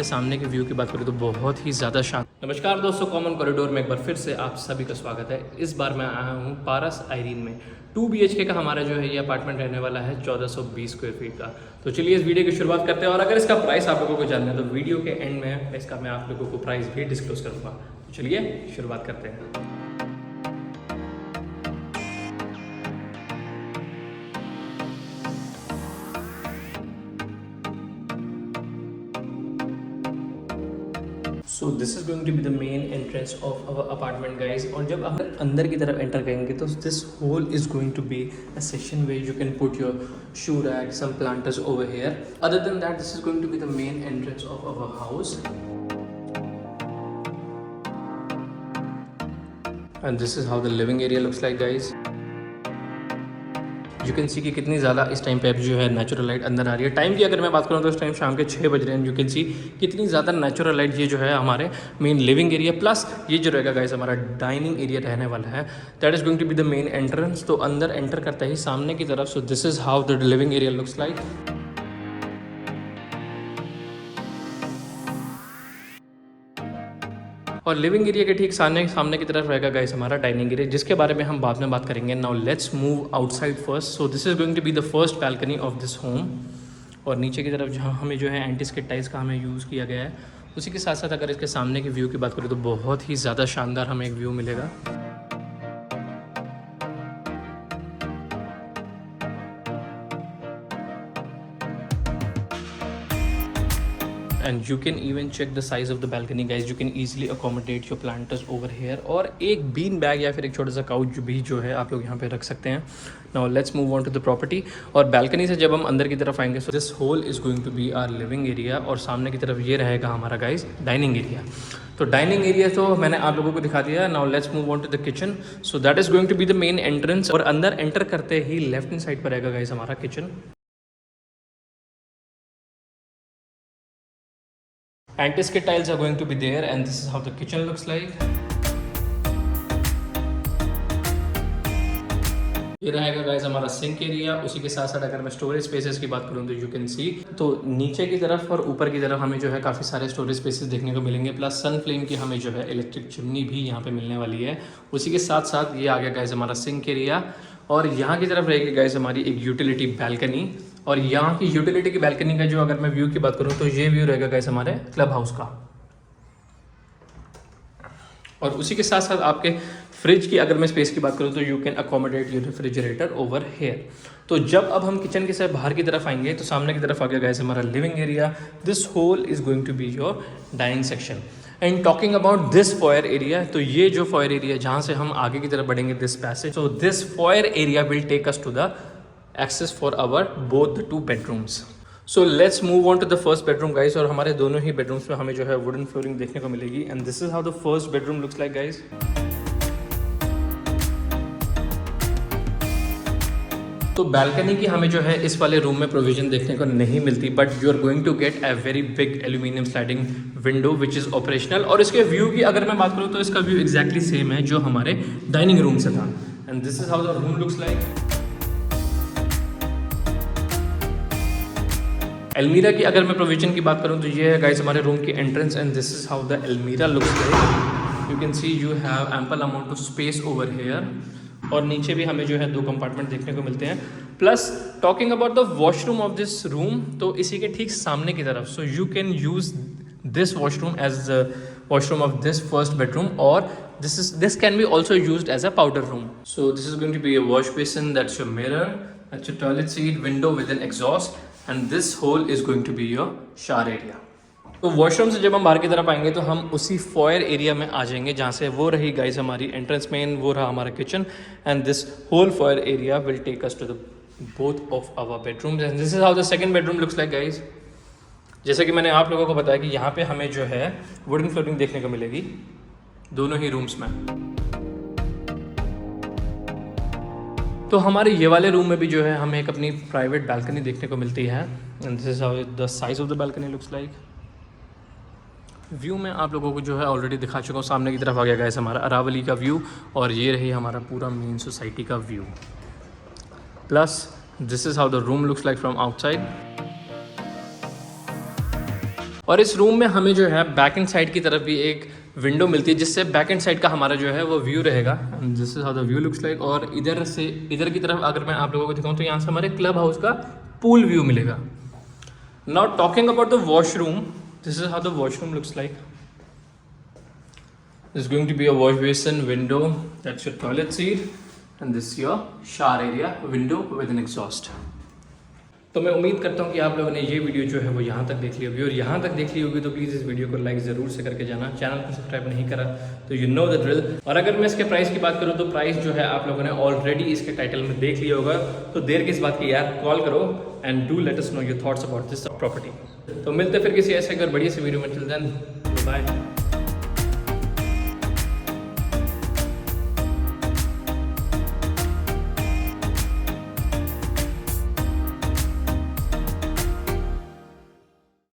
सामने के व्यू की बात करें तो बहुत ही ज़्यादा शांत। नमस्कार दोस्तों, कॉमन कॉरिडोर में एक बार फिर से आप सभी का स्वागत है। इस बार मैं आया हूँ पारस आइरीन में। 2 BHK का हमारा जो है ये अपार्टमेंट रहने वाला है 1420 स्क्वायर फीट का। तो चलिए इस वीडियो की शुरुआत करते हैं, और अगर इसका प्राइस आप लोगों को जानना है तो वीडियो के एंड में इसका मैं आप लोगों को प्राइस भी डिस्क्लोज करूँगा। तो चलिए शुरुआत करते हैं। So this is going to be the main entrance of our apartment guys. और जब हम अंदर की तरफ एंटर करेंगे तो this whole is going to be a section where you can put your shoe rack, some planters over here. Other than that this is going to be the main entrance of our house, and this is how the living area looks like guys. You can सी कि कितनी ज़्यादा इस time पे जो है natural light अंदर आ रही है। टाइम की अगर मैं बात करूँ तो इस टाइम शाम के 6 बज रहे हैं। यू कैन सी कितनी ज़्यादा नेचुरल लाइट ये जो है हमारे मेन लिविंग एरिया, प्लस ये जो रहेगा गाइस हमारा डाइनिंग एरिया रहने वाला है। That is going to be the main entrance. तो अंदर एंटर करते ही सामने की तरफ, so this is how the living area looks like. और लिविंग एरिया के ठीक सामने की तरफ रहेगा गाइस हमारा डाइनिंग एरिया, जिसके बारे में हम बाद में बात करेंगे। Now let's move outside first. So this is going to be the first balcony of this home. और नीचे की तरफ जहाँ हमें जो है एंटी स्किड टाइल्स का हमें यूज़ किया गया है, उसी के साथ साथ अगर इसके सामने के व्यू की बात करें तो बहुत ही ज़्यादा शानदार हमें एक व्यू मिलेगा। And you can even check the size of the balcony guys. You can easily accommodate your planters over here, और एक बीन बैग या फिर एक छोटा सा काउच भी जो है आप लोग यहाँ पे रख सकते हैं। Now let's move on to the property। और balcony से जब हम अंदर की तरफ आएंगे, so this whole is going to be our living area, और सामने की तरफ ये रहेगा हमारा गाइस डाइनिंग एरिया। तो डाइनिंग एरिया तो मैंने आप लोगों को दिखा दिया। Now let's move on to the kitchen. So that is going to be the main entrance, और अंदर एंटर करते ही लेफ्ट हैंड साइड पर रहेगा गाइस हमारा kitchen. Anti-skid tiles are going to be there, and this is how the kitchen looks like. ये रहेगा guys हमारा sink area. उसी के साथ साथ अगर मैं स्टोरेज स्पेसेस की बात करूँ तो यू कैन सी, तो नीचे की तरफ और ऊपर की तरफ हमें जो है काफ़ी सारे स्टोरेज स्पेसेस देखने को मिलेंगे। प्लस सन फ्लेम की हमें जो है इलेक्ट्रिक चिमनी भी यहाँ पे मिलने वाली है। उसी के साथ साथ ये आ गया गाइस हमारा सिंक एरिया, और यहाँ की तरफ रहेगी गाइस हमारी एक यूटिलिटी बैल्कनी। और यहाँ की यूटिलिटी की बैल्कनी का जो अगर मैं व्यू की बात करूँ तो ये व्यू रहेगा गाइस हमारे क्लब हाउस का। और उसी के साथ साथ आपके फ्रिज की अगर मैं स्पेस की बात करूँ तो you can accommodate your refrigerator over here. तो जब अब हम किचन के से बाहर की तरफ आएंगे तो सामने की तरफ आ गया गाइस हमारा living area. This whole is going to be your dining section. And talking about this foyer area, तो ये जो फॉयर एरिया जहाँ से हम आगे की तरफ बढ़ेंगे, this passage, so this foyer area will take us to the access for our both the 2 bedrooms. So let's move on to the first bedroom guys. और हमारे दोनों ही बेडरूम्स में हमें जो है वुडन फ्लोरिंग देखने को मिलेगी, and this is how the first bedroom looks like guys. तो बैल्कनी की हमें जो है इस वाले रूम में प्रोविजन देखने को नहीं मिलती, but you are going to get a very big aluminium sliding window which is operational. और इसके व्यू की अगर मैं बात करूँ तो इसका व्यू एग्जैक्टली सेम है जो हमारे डाइनिंग रूम से था, and this is how the room looks like. अलमीरा की अगर मैं प्रोविजन की बात करूँ तो ये है गाइस हमारे रूम की entrance, and this is how the अलमीरा looks like. You can see you have ample amount of space over here, और नीचे भी हमें जो है 2 कंपार्टमेंट देखने को मिलते हैं। Plus talking about the washroom of this room, तो इसी के ठीक सामने की तरफ, so you can use this washroom as the washroom of this first bedroom, और this can be also used as a powder room. So this is going to be a wash basin, that's your mirror, that's your toilet seat, window with an exhaust, and this hole is going to be your shower area. तो washroom से जब हम बाहर की तरफ आएंगे तो हम उसी फॉयर एरिया में आ जाएंगे जहाँ से वो रही गाइस हमारी एंट्रेंस मेन, वो रहा हमारा kitchen, and this whole foyer area will take us to the both of our bedrooms, and this is how the second bedroom looks like guys. जैसे कि मैंने आप लोगों को बताया कि यहाँ पे हमें जो है वुडन फ्लोरिंग देखने को मिलेगी दोनों ही रूम्स में। तो हमारे ये वाले रूम में भी जो है हमें एक अपनी प्राइवेट बैल्कनी देखने को मिलती है, and this is how the size of the balcony looks like. View में आप लोगों को जो है ऑलरेडी दिखा चुका हूँ। सामने की तरफ आ गया गाइस हमारा अरावली का व्यू, और ये रही हमारा पूरा मेन सोसाइटी का view. Plus this is how the room looks like from outside. और इस रूम में हमें जो है बैक एंड साइड की तरफ भी एक विंडो मिलती है, जिससे बैक एंड साइड का हमारा जो है वो व्यू रहेगा। This is how the view looks like. और इधर से इधर की तरफ अगर मैं आप लोगों को दिखाऊं तो यहाँ से हमारे क्लब हाउस का पूल व्यू मिलेगा। Now talking about the washroom, this is how the washroom looks like. This is going to be a wash basin, window, that's your toilet seat, and this is your shower area, window with an exhaust. तो मैं उम्मीद करता हूँ कि आप लोगों ने ये वीडियो जो है वो यहाँ तक देख ली होगी, और यहाँ तक देख ली होगी तो प्लीज़ इस वीडियो को लाइक ज़रूर से करके जाना। चैनल को सब्सक्राइब नहीं करा तो यू नो द ड्रिल। और अगर मैं इसके प्राइस की बात करूँ तो प्राइस जो है आप लोगों ने ऑलरेडी इसके टाइटल में देख लिया होगा, तो देर किस बात की यार, कॉल करो and do let us know your thoughts about this property. तो मिलते फिर किसी ऐसे अगर बड़ी सी वीडियो में, टिल देन बाय।